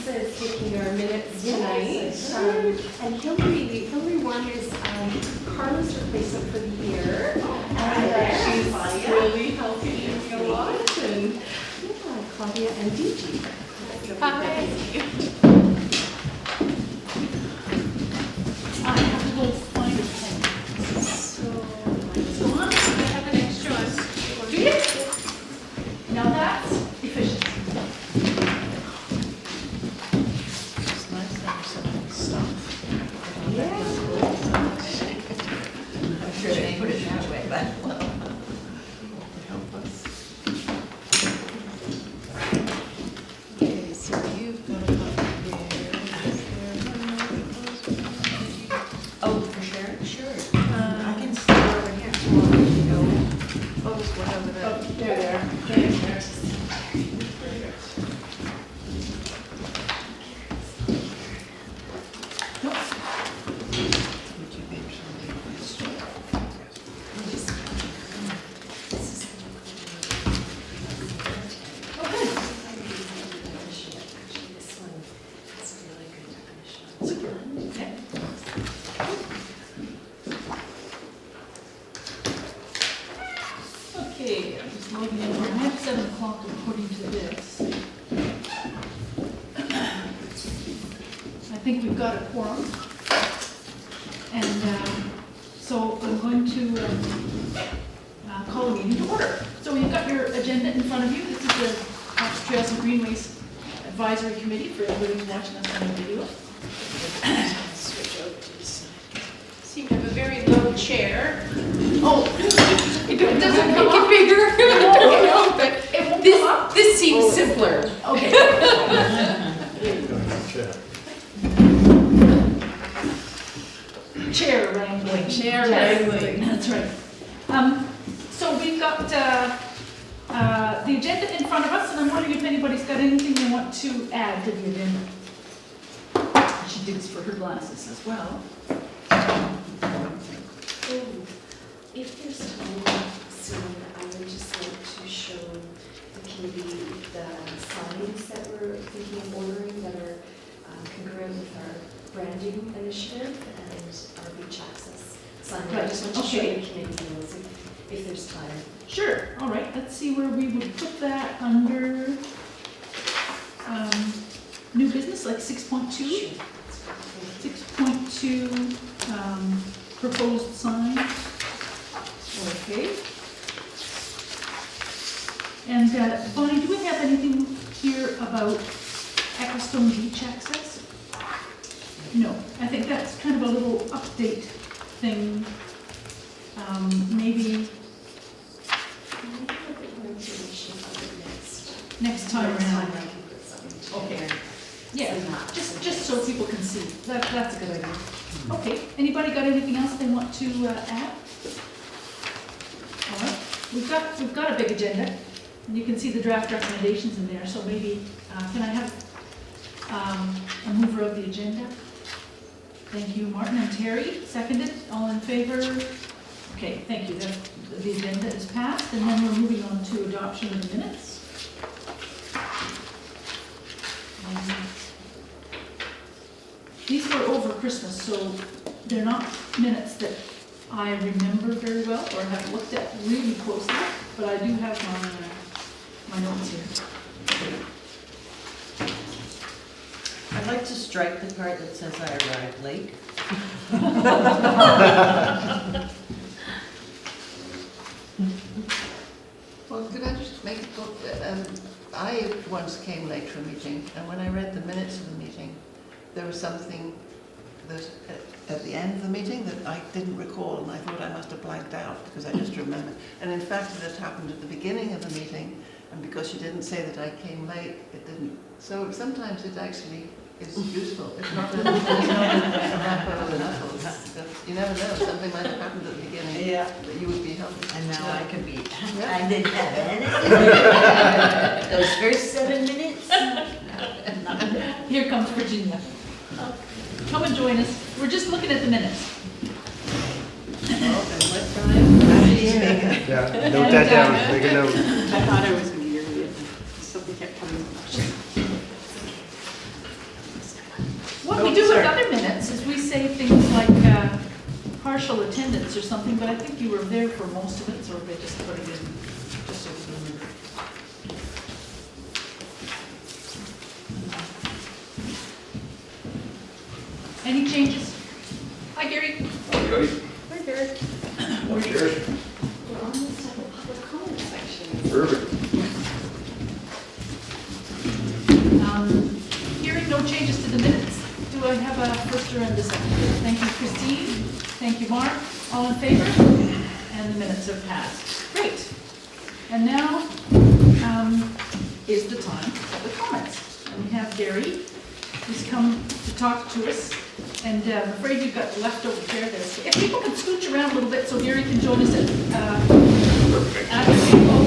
Lisa is taking our minutes tonight. And Hillary Warren is Carla's replacement for the year. And she's really helping me a lot. And yeah, Claudia and DG. Hi. I have to go find a pen. So on, I have an extra one. Do you? Now that's efficient. It's nice to have some stuff. Yeah. I'm sure they put it that way, but well. Help us. Okay, so you've got a copy here. Oh, for Sharon? Sure. I can stay over here if you want me to go. Oh, just one over there. Oh, there. Would you be interested in this? Oh, good. Okay. Okay, I'm just logging in. I have 7 o'clock according to this. I think we've got a quorum. And so I'm going to call a meeting to order. So you've got your agenda in front of you. This is the Parks, Trails and Greenways Advisory Committee for everybody who's watching us on the video. Switch over to this side. Seem to have a very low chair. Oh, it doesn't make it bigger. No, but It won't come up? this seems simpler. Okay. Chair wrangling. Chair Yes, wrangling. That's right. So we've got the agenda in front of us, and I'm wondering if anybody's got anything they want to add to the agenda. She digs for her glasses as well. If there's time soon, I would just like to show the committee the signs that we're thinking of ordering that are congruent with our branding initiative and our beach access sign. I just want to show Okay. the committee those if there's time. Sure, all right, let's see where we would put that under new business, like 6.2? 6.2, proposed sign. Okay. And Bonnie, do we have anything here about Ecclestone Beach access? No, I think that's kind of a little update thing. Maybe Can I have a bit more information about it next time Next around. I can put something Okay. together. Yeah, Some maps just and so things. people can see. That's a good idea. Okay, anybody got anything else they want to add? All right, we've got a big agenda, and you can see the draft recommendations in there, so maybe, can I have a mover of the agenda? Thank you, Martin and Terry, seconded, all in favor? Okay, thank you, the agenda is passed, and then we're moving on to adoption of the minutes. These were over Christmas, so they're not minutes that I remember very well or have looked at really closely, but I do have my notes here. I'd like to strike the part that says I arrived late. Well, could I just make a point? I once came late to a meeting, and when I read the minutes of the meeting, there was something that at the end of the meeting that I didn't recall, and I thought I must have blanked out because I just remembered. And in fact, it had happened at the beginning of the meeting, and because she didn't say that I came late, it didn't. So sometimes it actually is useful. It's not a wrap over the knuckles. But you never know, something might have happened at the beginning Yeah. that you would be helpful. And now I can be, Yeah. I didn't have anything. Those first 7 minutes. Here comes Virginia. Come and join us. We're just looking at the minutes. Oh, and what time? Yeah, note that down, make a note. I thought I was going to hear you. Something kept coming. What we do with other minutes is we say things like partial attendance or something, but I think you were there for most of it, so we just put it in, just so we remember. Any changes? Hi, Gary. Everybody? Hi, Gary. What's yours? We're almost at the public comment section. Perfect. Hearing no changes to the minutes, do I have a first or a second? Thank you, Christine. Thank you, Mark. All in favor? And the minutes are passed. Great. And now is the time for the comments. And we have Gary, who's come to talk to us. And I'm afraid you've got the leftover chair there. So if people can scooch around a little bit so Gary can join us at the table.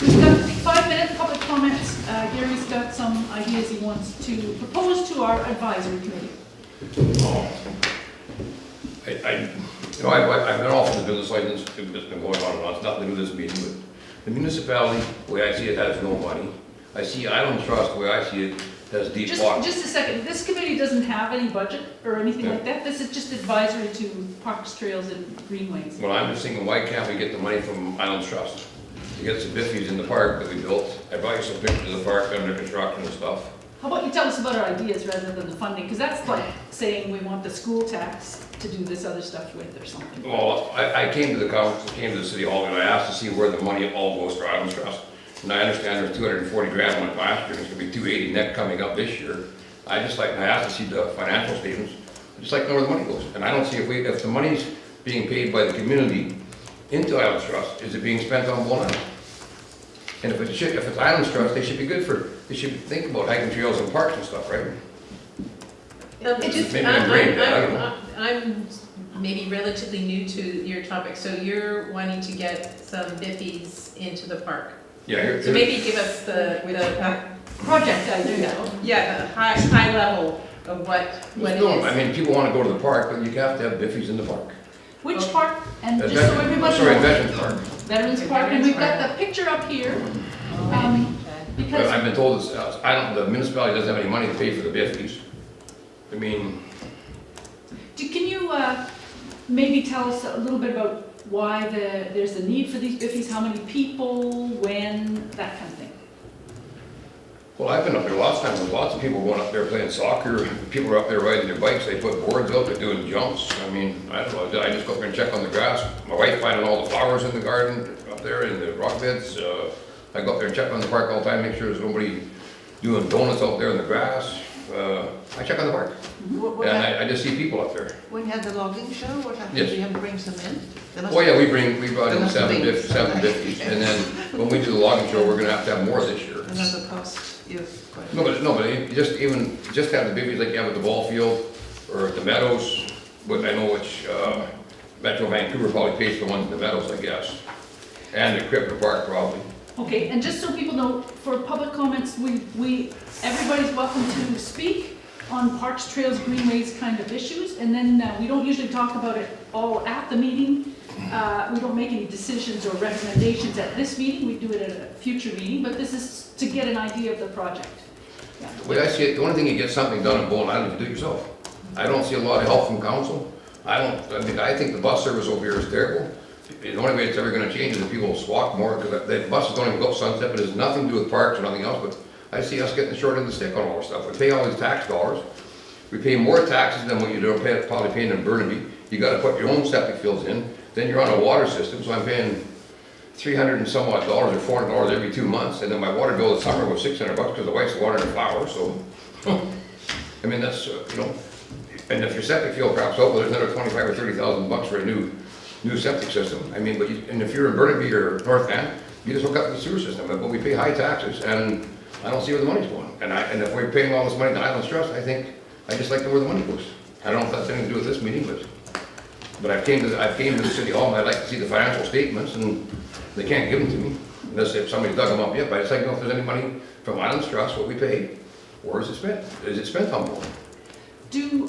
We've got 5-minute public comments. Gary's got some ideas he wants to propose to our advisory committee. Oh. I've been off the business license, it's been going on and on, it's nothing to do with this meeting, but the municipality, the way I see it, has no money. I see Island Trust, the way I see it, has deep pockets. Just a second, this committee doesn't have any budget or anything like that. This is just advisory to parks, trails, and greenways. Well, I'm just thinking, why can't we get the money from Island Trust? To get some biffies in the park that we built, I brought you some pictures of the park under construction and stuff. How about you tell us about our ideas rather than the funding? Because that's like saying we want the school tax to do this other stuff with or something. Well, I came to the council, came to the city hall, and I asked to see where the money all goes for Island Trust. And I understand there's 240 grand went last year, and it's gonna be 280 net coming up this year. I asked to see the financial statements, I just like to know where the money goes. And I don't see if the money's being paid by the community into Island Trust, is it being spent on Bull Island? And if it's Island Trust, they should think about hiking trails and parks and stuff, right? Maybe I'm brain dead, I don't know. I'm maybe relatively new to your topic, so you're wanting to get some biffies into the park. Yeah, So maybe give us the Project idea. yeah, a high level of what it no, I is. mean, people wanna go to the park, but you have to have biffies in the park. Which Okay. park? And just so everybody Sorry, knows. Veterans Park. Veterans Park, and we've got the picture up here. But Because, I've been told, the municipality doesn't have any money to pay for the biffies. I mean, can you maybe tell us a little bit about why there's a need for these biffies, how many people, when, that kind of thing? well, I've been up there lots of times, there's lots of people going up there playing soccer, people are up there riding their bikes, they put boards out, they're doing jumps. I mean, I don't know, I just go up there and check on the grass. My wife's finding all the flowers in the garden, up there in the rock beds. I go up there and check on the park all the time, make sure there's nobody doing donuts out there in the grass. I check on the park, What and hap- I just see people up there. When you had the logging show, what happened? Yes. Did you have to bring some in? There must Oh yeah, be- we brought There in must have seven been. biffies, and then when we do the logging show, we're gonna have more this year. Another cost, you've quite. No, but you just have the biffies like you have at the ball field, or at the Meadows, but I know which, Metro Vancouver probably pays for the ones in the Meadows, I guess. And the Crippler Park probably. Okay, and just so people know, for public comments, everybody's welcome to speak on parks, trails, greenways kind of issues, and then we don't usually talk about it all at the meeting. We don't make any decisions or recommendations at this meeting, we do it at a future meeting, but this is to get an idea of the project. Yeah. The way I see it, the only thing you get something done in Bowen Island, you do it yourself. I don't see a lot of help from council. I think the bus service over here is terrible. The only way it's ever gonna change is if people walk more, because the buses don't even go up Sunset, but it has nothing to do with parks or nothing else, but I see us getting the short end of the stick on all our stuff. We pay all these tax dollars. We pay more taxes than what you don't pay, probably paying in Burnaby. You gotta put your own septic fields in, then you're on a water system, so I'm paying $300 and some odd dollars or $400 every 2 months, and then my water bill this summer was $600 because the wife's watering the flowers, so. I mean, that's, and if your septic field craps out, well, there's another 25 or 30,000 bucks for a new septic system. I mean, and if you're in Burnaby or North Van, you just hook up to the sewer system, but we pay high taxes, and I don't see where the money's going. And if we're paying all this money to Island Trust, I just like to know where the money goes. I don't know if that's anything to do with this meeting, but I came to the city hall, and I'd like to see the financial statements, and they can't give them to me, unless if somebody dug them up yet, but I just like to know if there's any money from Island Trust, what we pay, or is it spent? Is it spent on board? Do you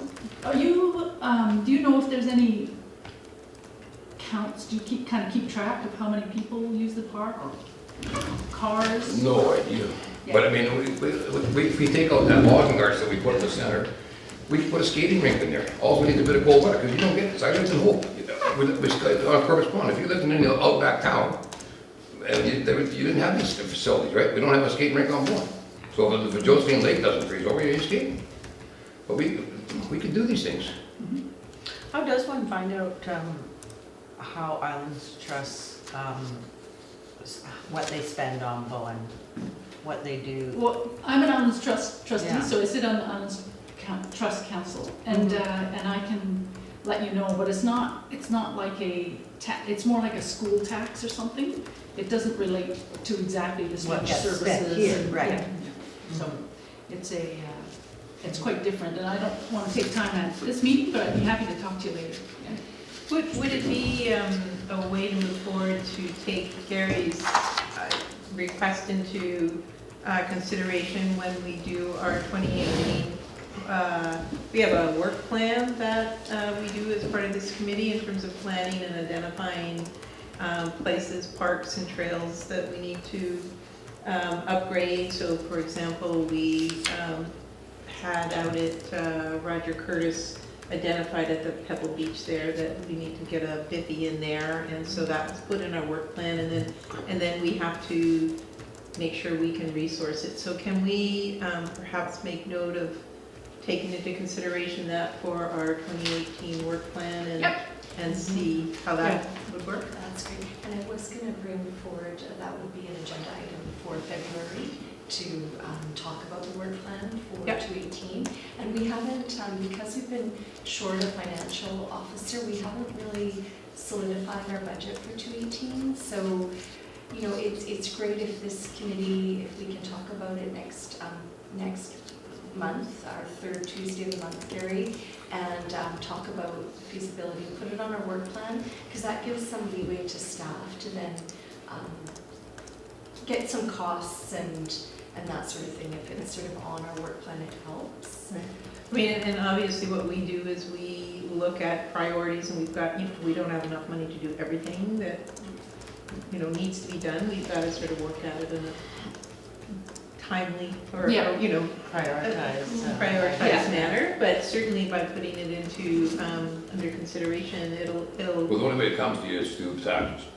know if there's any counts, do you kind of keep track of how many people use the park, or cars? No idea. But I mean, we take out that logging arch that we put in the center, We could put a skating rink in there. All we need is a bit of cold weather, because you don't get this. I lived in Hope, on Corpus Pond. If you lived in any outback town, and you didn't have these facilities, right? We don't have a skating rink on board. So if the Josephine Lake doesn't freeze over, you're skating. But we can do these things. How does one find out how Islands Trust, what they spend on Bowen, what they do? Well, I'm an Islands trustee, Yeah. so I sit on the Islands Trust Council, and I can let you know, but it's not like it's more like a school tax or something. It doesn't relate to exactly this What much gets services. spent here, and- right. yeah. So it's quite different, and I don't want to take time at this meeting, but I'd be happy to talk to you later. Yeah. Would it be a way to move forward to take Gary's request into consideration when we do our 2018? We have a work plan that we do as part of this committee in terms of planning and identifying places, parks and trails that we need to upgrade. So for example, we had out at Roger Curtis identified at the Pebble Beach there that we need to get a biffy in there, and so that was put in our work plan, and then we have to make sure we can resource it. So can we perhaps make note of taking into consideration that for our 2018 work plan and Yep. and see how that would work? That's great. And I was going to bring forward, that would be an agenda item for February to talk about the work plan for Yep. 2018. And we haven't, because we've been short a financial officer, we haven't really solidified our budget for 2018. So, you know, it's great if this committee, if we can talk about it next month, our third Tuesday of the month, Gary, and talk about feasibility, put it on our work plan, because that gives some leeway to staff to then get some costs and that sort of thing. If it's sort of on our work plan, it helps. I mean, and obviously what we do is we look at priorities, and we don't have enough money to do everything that, needs to be done. We've got to sort of work at it in a timely or, Yeah. prioritized Yeah. manner, but certainly by putting it into, under consideration, it'll, Well, the only way it comes to you is through taxes.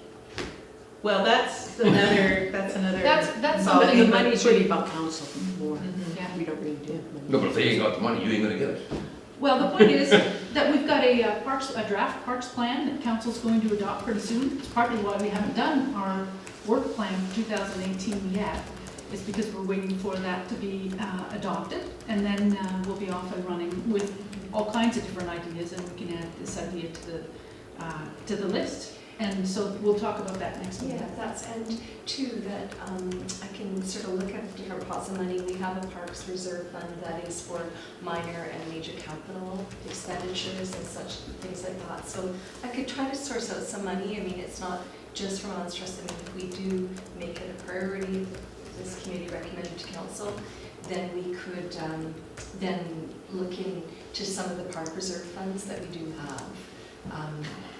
well, that's another. That's ballgame, something but the money's really about council more. Mhm. Yeah. We don't really do. No, but if they ain't got the money, you ain't gonna get it. Well, the point is that we've got a draft parks plan that council's going to adopt pretty soon. It's partly why we haven't done our work plan for 2018 yet, is because we're waiting for that to be adopted, and then we'll be off and running with all kinds of different ideas, and we can add this idea to the list. And so we'll talk about that next week. Yeah, and too, that I can sort of look at different pots of money. We have a Parks Reserve Fund that is for minor and major capital expenditures and such, things like that. So I could try to source out some money. I mean, it's not just from Islands Trust. I mean, if we do make it a priority, this committee recommended to council, then we could then look into some of the Park Reserve funds that we do have.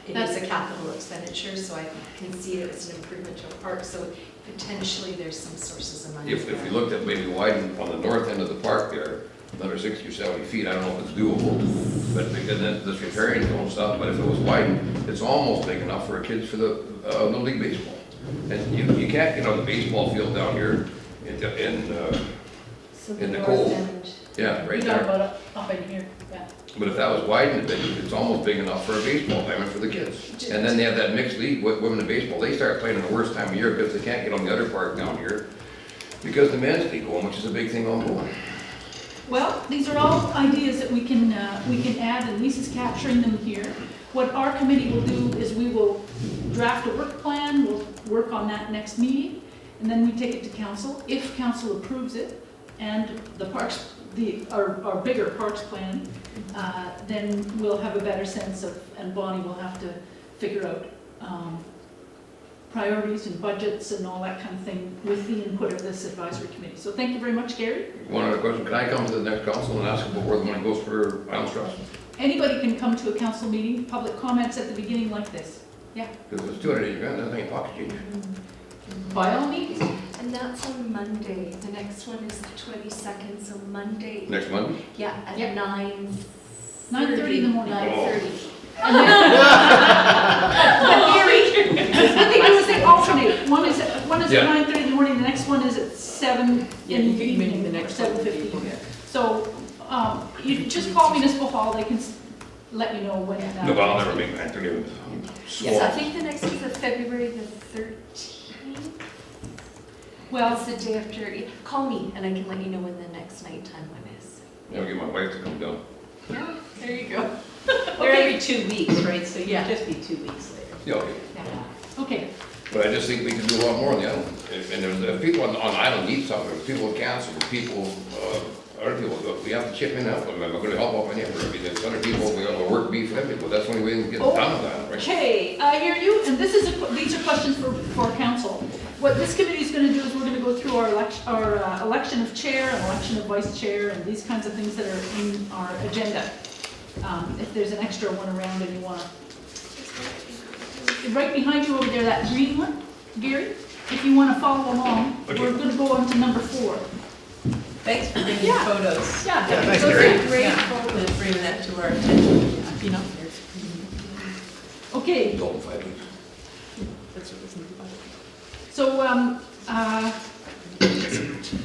It is a capital expenditure, so I can see it as an improvement to a park, so potentially there's some sources of money. If there. we looked at maybe widen on the north end of the park there, another 60 or 70 feet, I don't know if it's doable, but because then this riparian don't stop, but if it was widened, it's almost big enough for kids for the Little League baseball. And you can't get on the baseball field down here in So in the north cold. end. yeah, right We talk there. about up in here, yeah. But if that was widened, it's almost big enough for a baseball diamond for the kids. And then they have that mixed league with women in baseball. They start playing in the worst time of year because they can't get on the other park down here because the men's league going, which is a big thing on going. Well, these are all ideas that we can add, and Lisa's capturing them here. What our committee will do is we will draft a work plan, we'll work on that next meeting, and then we take it to council. If council approves it, and the parks, our bigger parks plan, then we'll have a better sense of, and Bonnie will have to figure out priorities and budgets and all that kind of thing with the input of this advisory committee. So thank you very much, Gary. One other question, can I come to the next council and ask about where the money goes for Islands Trust? Anybody can come to a council meeting, public comments at the beginning like this. Because it's 280 grand, that ain't pocket change. By all means. And that's on Monday. The next one is the 22nd, so Monday. Next Monday? Yeah, at Yep. 9:30 in the morning. 9:30. And then, but Gary, what they do is they alternate. One is at Yeah. 9:30 in the morning, the next one is at 7 Yeah, in you the can evening, maybe the or next 7:15. one. So, you just call Municipal Hall, they can let you know when. No, but I'll never make 9:30 with Yes, I swamped. think the next is February the 13th. Well, That's the day after. Call me and I can let you know when the next nighttime one is. I'll get my wife to come down. Yeah, there you go. They're every 2 weeks, right, so Yeah. you'd just be 2 weeks later. Yeah, okay. okay, But I just think we can do a lot more on the island. And if people on the island need something, if people cancel, if people, other people, we have to chip in now. We're gonna help out any number. I mean, there's other people, we gotta work beef for everybody, but that's the only way we can get it done with that, right? okay, I hear you, and this is, these are questions for council. What this committee is gonna do is we're gonna go through our election of chair and election of vice chair and these kinds of things that are in our agenda. If there's an extra one around and you wanna, right behind you over there, that green one, Gary, if you wanna follow along, Okay. we're gonna go on to number 4. Thanks for bringing Yeah. photos. Yeah, thanks, those are Gary. great Yeah, photos. and bringing that to our attention. You know. Okay, It's all in 5 weeks. so,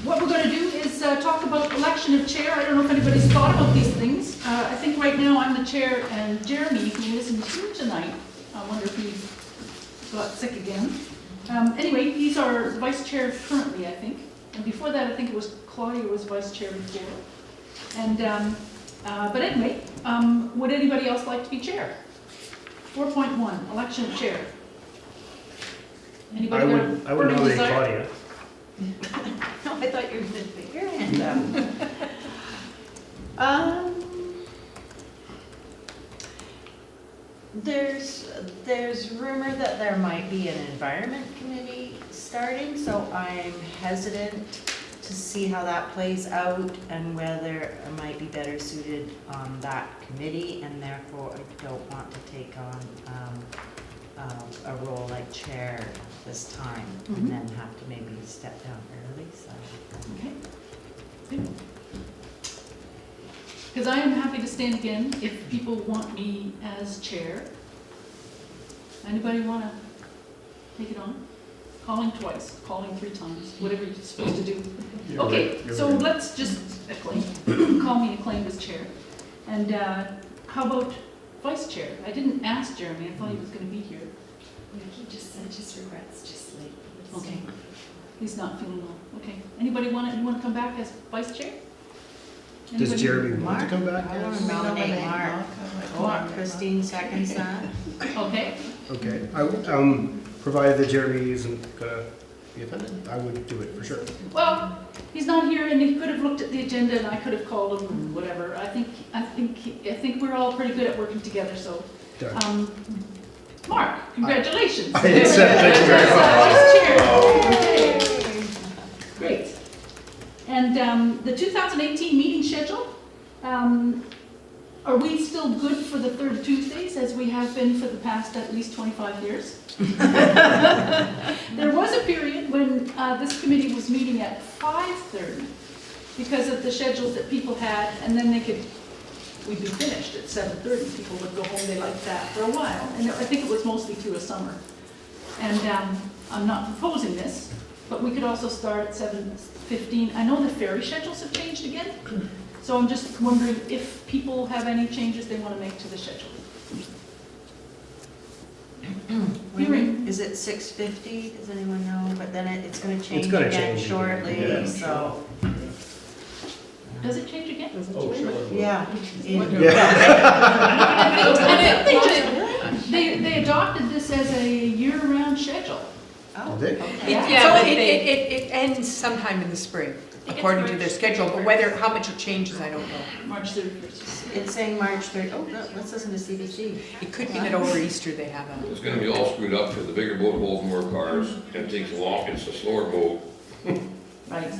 what we're gonna do is talk about election of chair. I don't know if anybody's thought about these things. I think right now I'm the chair, and Jeremy, who isn't here tonight, I wonder if he got sick again. Anyway, he's our vice chair currently, I think. And before that, I think it was Claudia was vice chair before. And, but anyway, would anybody else like to be chair? 4.1, election of chair. Anybody I got a would burning nominate desire? Claudia. No, I thought you were going to put your hand up. There's rumor that there might be an environment committee starting, so I'm hesitant to see how that plays out and whether I might be better suited on that committee, and therefore I don't want to take on a role like chair this time, Mhm. and then have to maybe step down early, so. Okay. Because I am happy to stand again if people want me as chair. Anybody want to take it on? Calling twice, calling 3 times, whatever you're supposed to do. Okay, so let's just call me acclaimed as chair. And how about vice chair? I didn't ask Jeremy, I thought he was going to be here. Yeah, he just said his regrets, just like. Okay. He's not feeling well. Okay. Anybody want to come back as vice chair? Does Anybody? Jeremy want to come back? I want to Yes? nominate Mark. Mark. Christine seconds that. Okay. Okay, provided that Jeremy isn't gonna be offended, I would do it for sure. Well, he's not here, and he could have looked at the agenda, and I could have called him, and whatever. I think we're all pretty good at working together. So, Done. Mark, congratulations. I accept, thank you very much. Vice chair. Okay. Great. And the 2018 meeting schedule. Are we still good for the third Tuesdays, as we have been for the past at least 25 years? There was a period when this committee was meeting at 5:30 because of the schedules that people had, and then we'd be finished at 7:30. People would go home, they liked that for a while, and I think it was mostly through a summer. And I'm not proposing this, but we could also start at 7:15. I know the ferry schedules have changed again. So I'm just wondering if people have any changes they want to make to the schedule. Hearing. Is it 6:50? Does anyone know? But then it's going to change gonna again change shortly, again, yeah. so. Does it change again? Oh, sure. Yeah. They adopted this as a year-round schedule. Oh, Did they? okay. Yeah. So but it ends sometime in the spring, according to their schedule, but how much it changes, I don't know. March 31st. It's saying March 3rd. Oh, no, let's listen to CBC. It could be that over Easter they have a, It's gonna be all screwed up because the bigger boat holds more cars and it takes it's a slower boat. Right.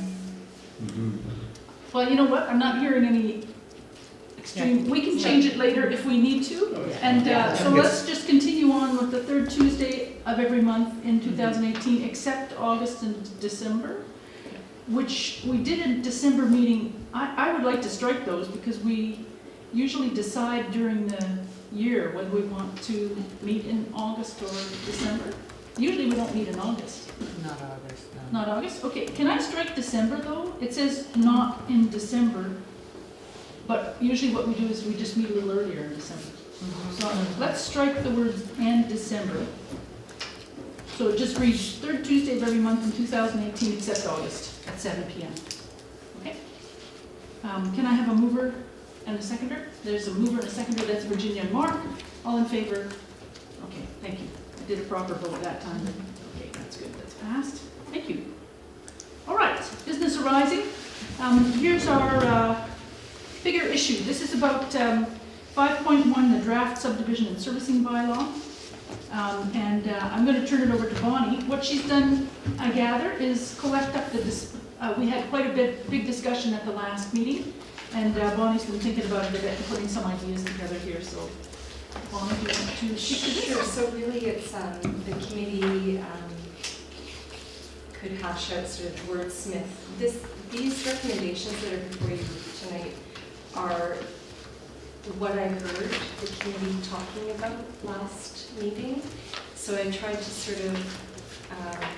Well, you know what? I'm not hearing any extreme, we can change it later if we need to. And so let's just continue on with the third Tuesday of every month in 2018, except August and December, which we did in December meeting. I would like to strike those because we usually decide during the year whether we want to meet in August or December. Usually we don't meet in August. Not August, no. Not August? Okay, can I strike December though? It says not in December, but usually what we do is we just meet a little earlier in December. So let's strike the words "and December." So it just reads third Tuesday of every month in 2018 except August at 7 p.m. Okay? Can I have a mover and a seconder? There's a mover and a seconder, that's Virginia and Mark. All in favor? Okay, thank you. I did a proper vote that time. Okay, that's good, that's passed. Thank you. All right, business arising. Here's our bigger issue. This is about 5.1, the draft subdivision and servicing bylaw. I'm going to turn it over to Bonnie. What she's done, I gather, is collect up we had quite a big discussion at the last meeting, and Bonnie's been thinking about it a bit and putting some ideas together here. So, Bonnie, do you want to speak to this? Sure, so really it's, the committee could hash out sort of wordsmith. These recommendations that are before you tonight are what I heard the committee talking about last meeting. So I tried to sort of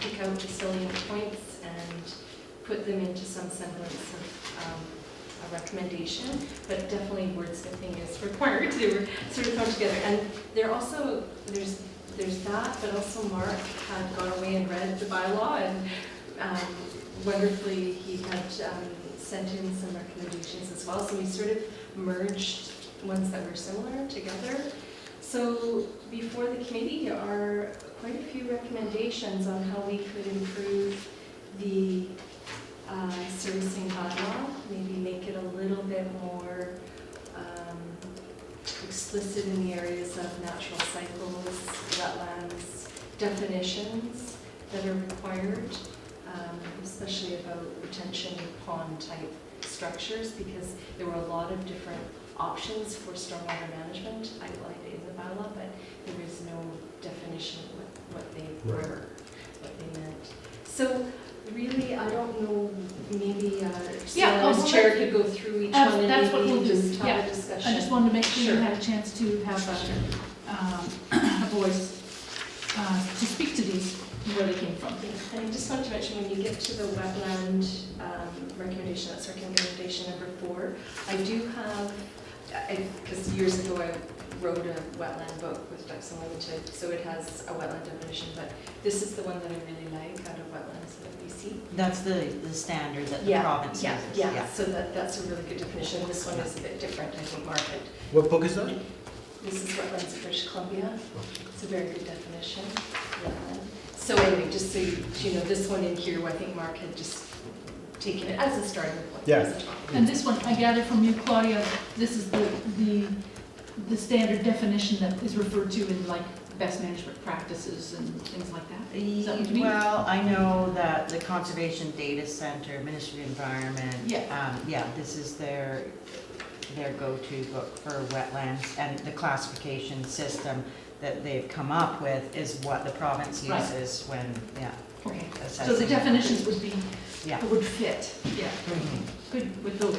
pick out the salient points and put them into some semblance of a recommendation, but definitely wordsmithing is required. They were sort of thrown together. And they're also, there's that, but also Mark had gone away and read the bylaw, and wonderfully he had sent in some recommendations as well. So we sort of merged ones that were similar together. So before the committee are quite a few recommendations on how we could improve the servicing bylaw, maybe make it a little bit more explicit in the areas of natural cycles, wetlands, definitions that are required, especially about retention pond type structures, because there were a lot of different options for stormwater management outlined in the bylaw, but there is no definition of what they were, what they meant. So really, I don't know, maybe as chair could go through each one and that's what we'll maybe do. just have a discussion. I just wanted to make sure you Sure. had a chance to have a voice to speak to these, where they came from. And I just wanted to mention, when you get to the wetland recommendation, that's recommendation number 4, I do have, because years ago I wrote a wetland book with Ducks Unlimited, so it has a wetland definition, but this is the one that I really like out of wetlands that we see. That's the standard that the province uses. Yeah, so that's a really good definition. This one is a bit different, I think, Mark. What book is that? This is Wetlands of British Columbia. It's a very good definition. Wetland. So anyway, just so you know, this one in here, I think Mark had just taken it as a starting point. Yeah. As a topic. And this one, I gather from you, Claudia, this is the standard definition that is referred to in like best management practices and things like that? Is that what you mean? Well, I know that the Conservation Data Center, Ministry of Environment, this is their go-to book for wetlands, and the classification system that they've come up with is what the province uses when, Okay, so assessing. the definitions would be, Yeah. would fit, yeah. Good with those.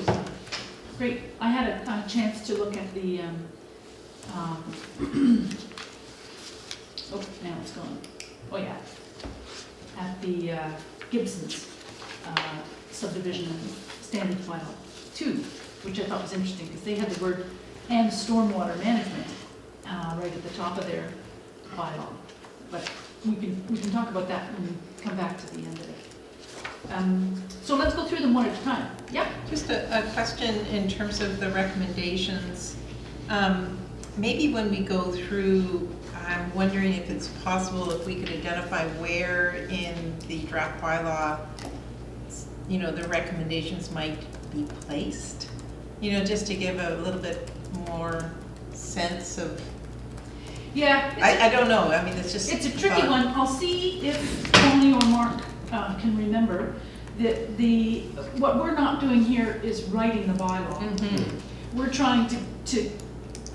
Great. I had a chance to look at the, oh, now it's gone. Oh, yeah. At the Gibson's subdivision and standards bylaw 2, which I thought was interesting because they had the word "and stormwater management" right at the top of their bylaw. But we can talk about that when we come back to the end of it. So let's go through them one at a time. Yeah. Just a question in terms of the recommendations. Maybe when we go through, I'm wondering if it's possible if we could identify where in the draft bylaw, the recommendations might be placed. Just to give a little bit more sense of. Yeah. I don't know. I mean, it's just. It's a tricky one. I'll see if Tony or Mark can remember that what we're not doing here is writing the bylaw. Mm-hmm. We're trying to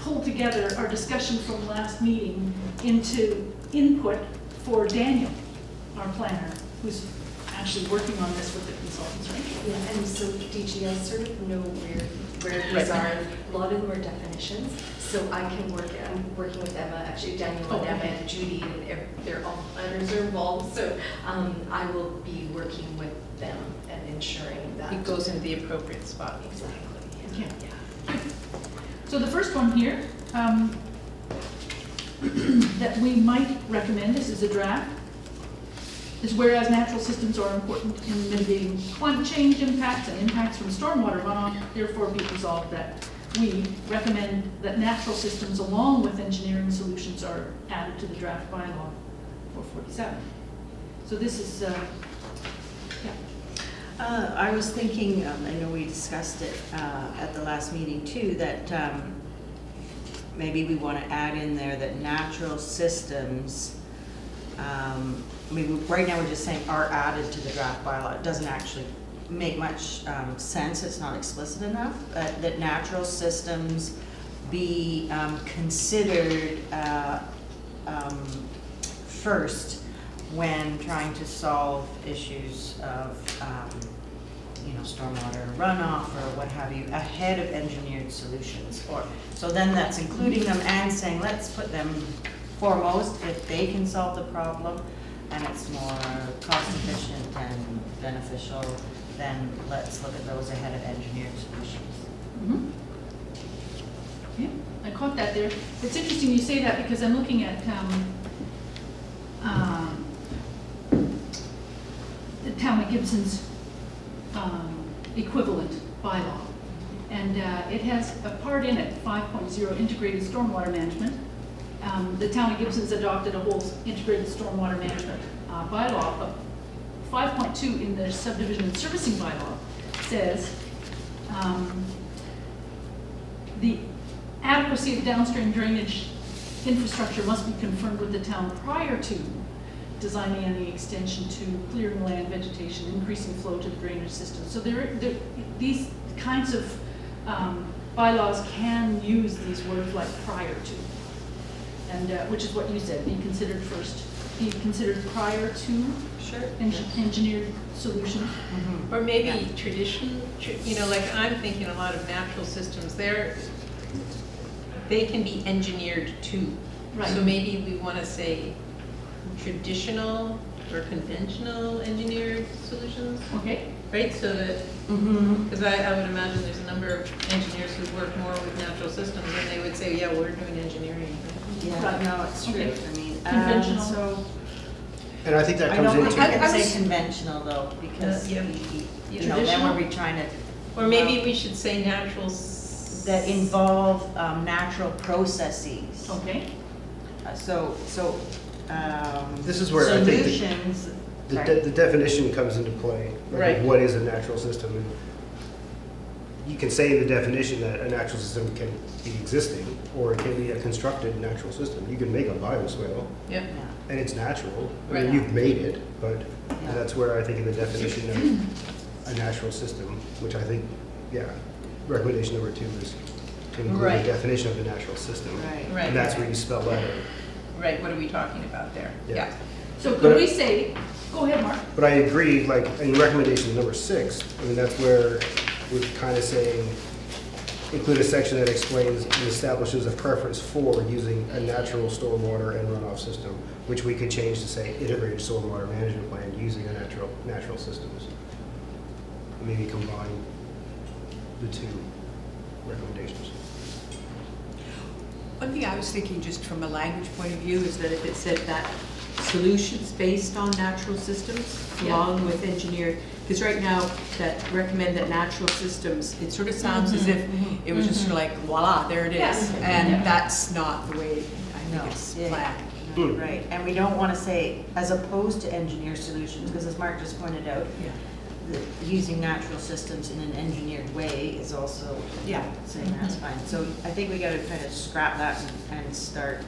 pull together our discussion from last meeting into input for Daniel, our planner, who's actually working on this with the consultants, right? Yeah, and so DGS sort of know where these are. A lot of them are definitions, so I can I'm working with Emma, actually Daniel and Emma and Judy, and they're all planners are involved, so I will be working with them and ensuring that. It goes into the appropriate spot. Exactly, Yeah. yeah. So the first one here, that we might recommend, this is a draft, is whereas natural systems are important in mitigating climate change impacts and impacts from stormwater runoff, therefore be resolved that we recommend that natural systems along with engineering solutions are added to the draft bylaw 447. So this is, I was thinking, I know we discussed it at the last meeting too, that maybe we want to add in there that natural systems, I mean, right now we're just saying are added to the draft bylaw. It doesn't actually make much sense, it's not explicit enough, that natural systems be considered first when trying to solve issues of stormwater runoff or what have you, ahead of engineered solutions. So then that's including them and saying, let's put them foremost if they can solve the problem and it's more cost efficient and beneficial, then let's look at those ahead of engineered solutions. yeah, I caught that there. It's interesting you say that because I'm looking at the town of Gibson's equivalent bylaw. And it has a part in it, 5.0, integrated stormwater management. The town of Gibson's adopted a whole integrated stormwater management bylaw, but 5.2 in their subdivision and servicing bylaw says the adequacy of downstream drainage infrastructure must be confirmed with the town prior to designing any extension to clearing land, vegetation, increasing flow to the drainage system. So these kinds of bylaws can use these words like prior to, and which is what you said, be considered first, be considered prior to Sure. engineered solutions. Mm-hmm. Or maybe like I'm thinking a lot of natural systems, they can be engineered too. Right. So maybe we want to say traditional or conventional engineered solutions, Okay. right? So that, Mm-hmm. because I would imagine there's a number of engineers who work more with natural systems and they would say, yeah, we're doing engineering. Yeah, Right. no, it's true. Okay. I mean, Conventional. so And I think that I comes don't into. think we can I was- say conventional though, because Yeah. then Traditional? we'll be trying to. Or maybe we should say natural. That involve natural processes. Okay. So, This is where I think solutions. the sorry. the definition comes into play. Like, Right. what is a natural system? And you can say in the definition that a natural system can be existing, or it can be a constructed natural system. You can make a bioswale, Yeah. Yeah. and it's natural. I Right. mean, you've made it, but Yeah. that's where I think in the definition of a natural system, which I think, yeah, recommendation number 2 is to include Right. the definition of the natural system. Right. Right. And that's where you spell that out. Right, what are we talking about there? Yeah. So But- could we say, go ahead, Mark. But I agree, like, in recommendation number 6, I mean, that's where we're kind of saying, include a section that explains and establishes a preference for using a natural stormwater and runoff system, which we could change to say integrated stormwater management plan using a natural systems. Maybe combine the 2 recommendations. One thing I was thinking, just from a language point of view, is that if it said that solutions based on natural systems, Yeah. along with engineered, because right now, that recommend that natural systems, it sort of sounds as if it was just sort of like, voila, there it is. Yeah. And Yeah. that's not the way I No. think it's Yeah. planned. Hmm. Right, and we don't want to say as opposed to engineered solutions, because as Mark just pointed out, that using natural systems in an engineered way is also Yeah. saying that's fine. So I think we got to kind of scrap that and start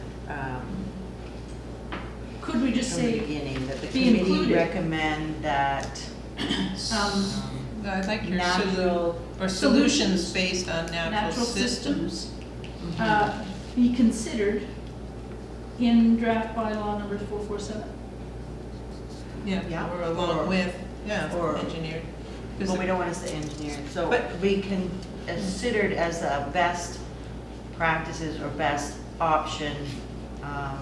Could we just from the say, beginning, that the be committee included. recommend that I like your natural, or solutions based on natural natural systems. systems? be considered in draft bylaw number 447. Yeah. Or along with, Or- engineered. Well, we don't want to say engineered, so But- we can considered as the best practices or best option, I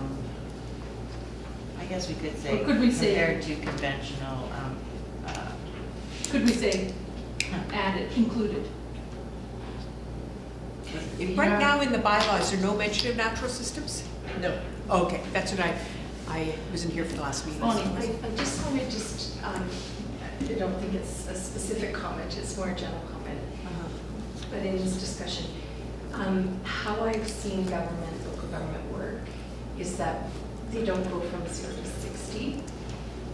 guess we could say Or could we say- compared to conventional, Could we say added, included? Right now in the bylaws, there no mention of natural systems? No. Okay, that's what I wasn't here for the last meeting. Bonnie. I just want to I don't think it's a specific comment, it's more a general comment. But in this discussion, how I've seen local government work is that they don't go from 0 to 60.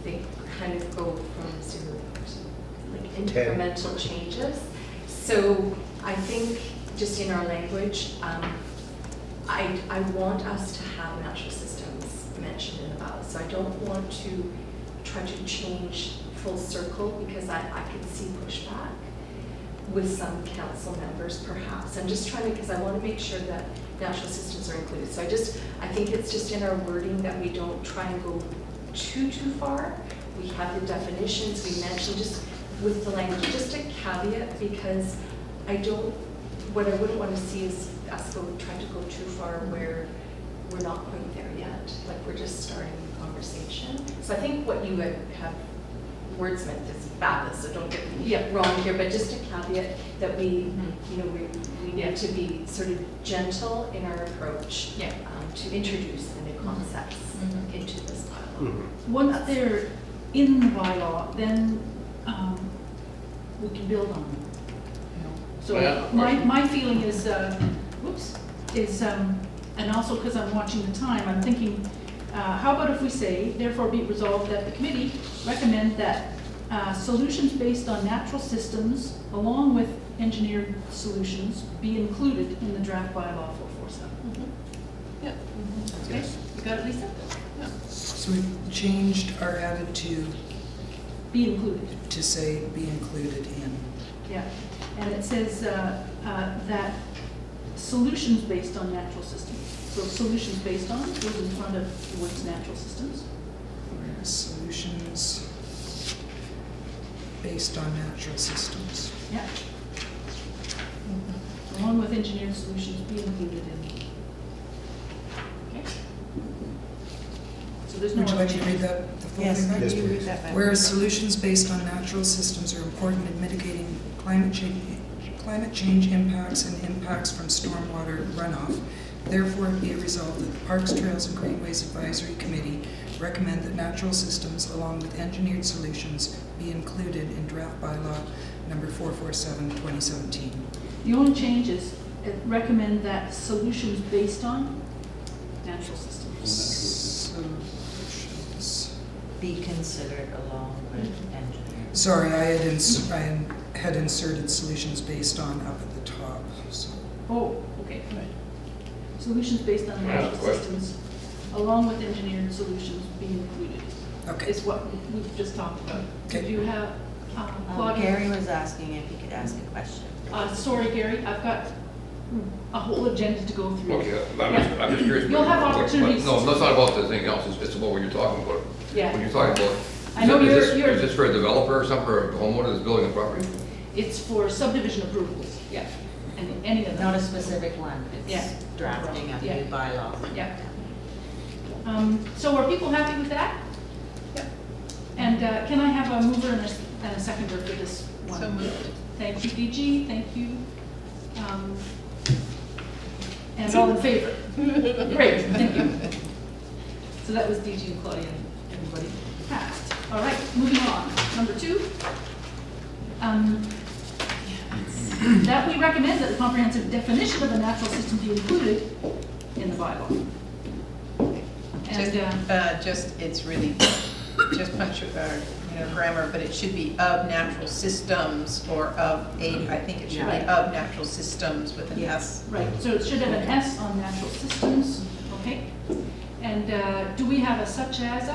They kind of go from 0 to like incremental changes. So I think just in our language, I want us to have natural systems mentioned in the bylaws. So I don't want to try to change full circle because I could see pushback with some council members perhaps. I'm just trying to, because I want to make sure that natural systems are included. So I think it's just in our wording that we don't try and go too far. We have the definitions, we mentioned just with the language, just a caveat because what I wouldn't want to see is us trying to go too far where we're not quite there yet. Like we're just starting the conversation. So I think what you would have wordsmith is fabulous, so don't get me wrong here, but just a caveat that we need to be sort of gentle in our approach to introduce the new concepts into this bylaw. Once they're in the bylaw, then we can build on them. So my feeling is, and also because I'm watching the time, I'm thinking, how about if we say, therefore be it resolved that the committee recommend that solutions based on natural systems along with engineered solutions be included in the draft bylaw 447. Yeah. Okay, you got it, Lisa? So we changed our added Be included. to say be included in. Yeah, and it says that solutions based on natural systems. So solutions based on goes in front of the words natural systems. Whereas solutions based on natural systems. Yeah. Along with engineered solutions be included in. Okay. So there's no. Would you like other to read changes. that? The full yes, thing back? Yes, you please. read that back. Whereas solutions based on natural systems are important in mitigating climate change impacts and impacts from stormwater runoff, therefore be it resolved that the Parks, Trails and Greenways Advisory Committee recommend that natural systems along with engineered solutions be included in draft bylaw number 447, 2017. The only change is recommend that solutions based on natural systems. Solutions. Be considered along with engineering. Sorry, I had inserted solutions based on up at the top, so. Oh, okay. Solutions based on natural systems along with engineered solutions be included. Okay. Is what we've just talked about. Okay. Do you have, Claudia? Gary was asking if he could ask a question. Sorry, Gary, I've got a whole agenda to go through. Okay, I'm just curious. You'll have but- opportunities. No, that's not about the thing else, it's about what you're talking about. Yeah. When you're talking about. I know is you're- this for a developer or something, or a homeowner that's building a property? It's for subdivision approvals, yeah, and any of them. Not a specific one, Yeah. it's drafting a Yeah. new bylaw. Yeah. So are people happy with that? Yep. And can I have a mover and a seconder for this one? So moved. Thank you, DG, thank you. And all in favor? Great, thank you. So that was DG and Claudia and everybody passed. All right, moving on. Number 2. That we recommend that the comprehensive definition of a natural system be included in the bylaw. And, It's really just grammar, but it should be of natural systems or of I think it should be Yeah. of natural systems with an S. right, so it should have an S on natural systems, okay? And do we have a such as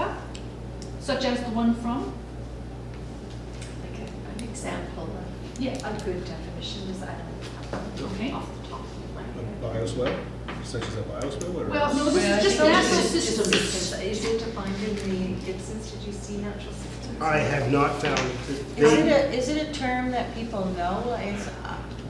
the one from? Like an example of Yeah. a good definition is I don't have one Okay. off the top of my A head. bioswale, such as a bioswale, or? Well, no, this Well, is just I think natural it's just systems. Is it defined in the Gibson's? Did you see natural systems? I have not found, Is it a term that people know?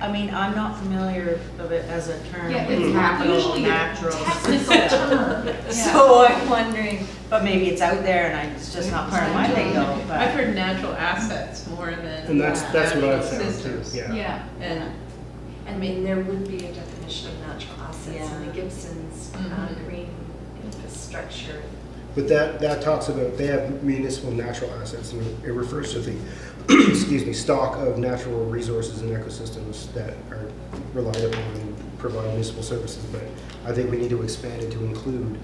I mean, I'm not familiar of it as a term. Yeah, it's not capital, usually a natural technical system. term. Yeah. So I'm wondering, but maybe it's out there and it's just not part of my lingo, I've but. heard natural assets more than. and that's what I've found too, systems. yeah. Yeah, And, I mean, there would be a definition of natural assets in Yeah. the Gibson's green infrastructure. But that talks about, they have municipal natural assets, and it refers to the, excuse me, stock of natural resources and ecosystems that are relied upon and provide municipal services. But I think we need to expand it to include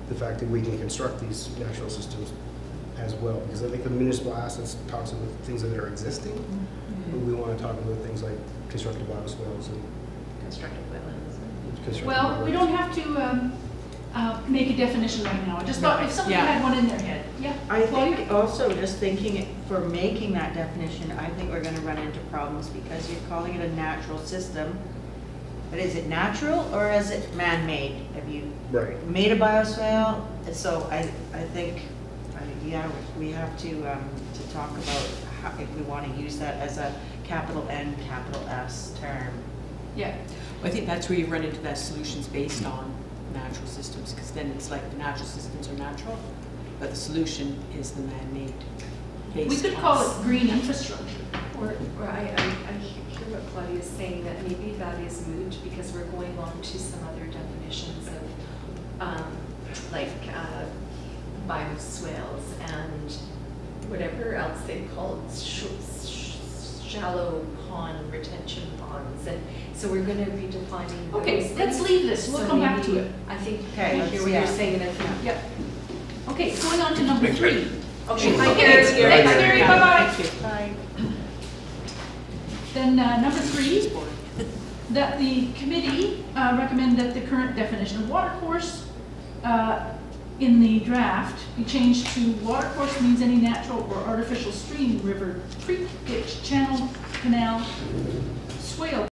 the fact that we can construct these natural systems as well. Because I think the municipal assets talks about things that are existing, but we want to talk about things like constructed bioswales and constructive wetlands. constructed well, we bioswales. don't have to make a definition right now. I just thought if somebody Yeah. had one in their head, yeah. I Claudia? think also, just thinking for making that definition, I think we're gonna run into problems because you're calling it a natural system. But is it natural or is it man-made? Have you Right. made a bioswale? So I think, yeah, we have to talk about how, if we wanna use that as a capital N, capital S term. Yeah, I think that's where you run into that solutions based on natural systems, because then it's like the natural systems are natural, but the solution is the man-made. we based could on- call it green infrastructure. Or I hear what Claudia is saying, that maybe that is moot because we're going on to some other definitions of, like, bioswales and whatever else they call it, shallow pond retention ponds. And so we're gonna be defining those Okay, let's things. leave this, we'll So come back to maybe- it. I think, Okay, I hear let's- what you're yeah. saying, and I think, Yep. Okay, going on to number Thanks, 3. okay, Bye, thank Gary. you. Thanks, Gary, bye-bye. Thank you. Bye. Then number 3, that the committee recommend that the current definition of watercourse in the draft be changed to watercourse means any natural or artificial stream, river, creek, ditch, channel, canal, swale,